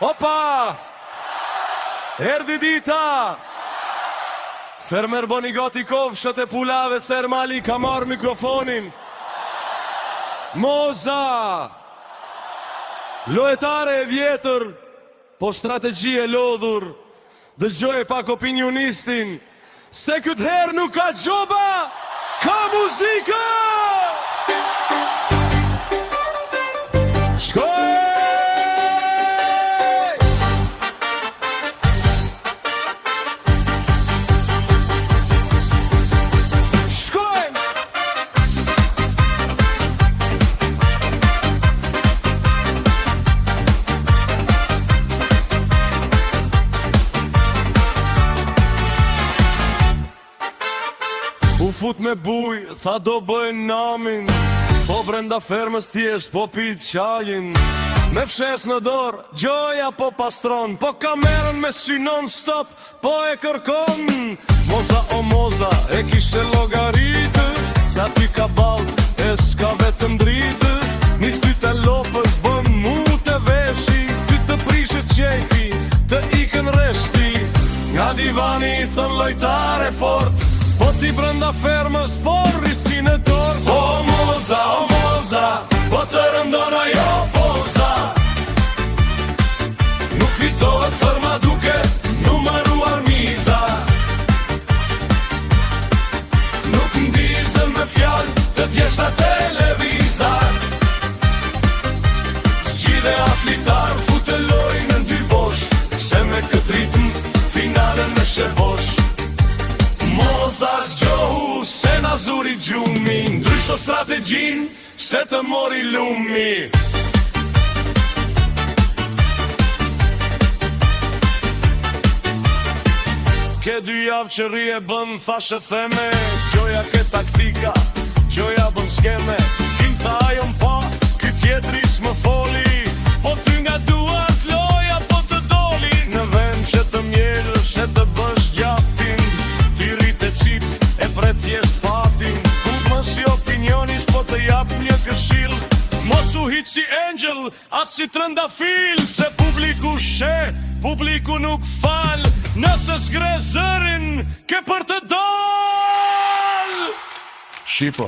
Opa! Erdi dita! Fermer boni gati kofshët e pulave se Ermali ka marrë mikrofonin. Moza! Lojtare e vjetër, po strategji e lodhur. Dëgjoj pak opinionistin, se këtë herë nuk ka gjoba, ka muzika! U fut me buj, tha do bëjnë namin, po brenda fermës t'jesht, po pit qajin. Me fshes në dorë, gjoja po pastron, po kamerën me sy non stop, po e kërkon. Moza o moza, e kishe logaritë, sa ty ka balt, e s'ka vetëm dritë. Nis ty të lopës, bën mu të veshi, ty të prishët qefi, të ikën reshti. Nga divani i thën lojtare fort, po ti brenda fermës, po rrisin e dorë. O moza, po të rëndon ajo poza. Nuk fitohet ferma duke numëruar miza. Nuk ndizën me fjallë të thjeshta televizar. Zgjidhe atlitar, fute lojnë në dy bosh, se me këtë ritm finalen në shërbosh. Moza s'gjohu, se na zuri gjumi, ndrysho strategjin, se të mori lumi. Ke dy javë që rije bën, thashe theme, gjoja ke taktika, gjoja bën skeme. Kim tha ajo m'pa, ky tjetri s'më foli, po ty nga duart loja po të doli. Në vend që të mjelësh e të bësh gjaftin, ti rrit e cip e pret jesht fatin. Kur mës i opinionis po të jap një këshill, mos u hit si angel, as si trëndafil. Se publiku she, publiku nuk fal, nëse s'gre zërin, ke për të dal. Shqipo,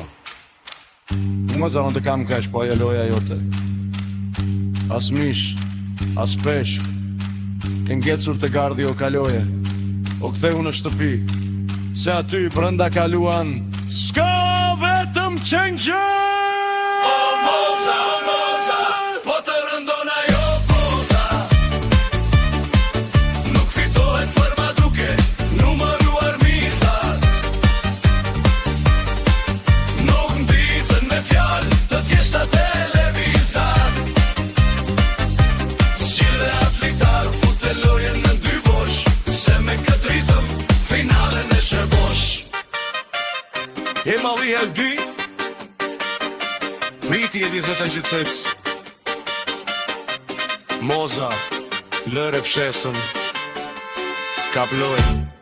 moza unë të kam kash, po ajo loja jote. As mish, as pesh, ke ngecur të gardi o kaloje, o ktheu në shtëpi, se aty brenda kaluan, s'ka vetëm qengjë. O moza, po të rëndon ajo poza. Nuk fitohet ferma duke numëruar miza. Nuk ndizën me fjallë të thjeshta televizar. Zgjidhe atlitar, fute lojen në dy bosh, se me këtë ritëm finalen e shërbosh. E mali e dy, vriti e 28 ceps. Moza, lëre fshesën, kap lojën.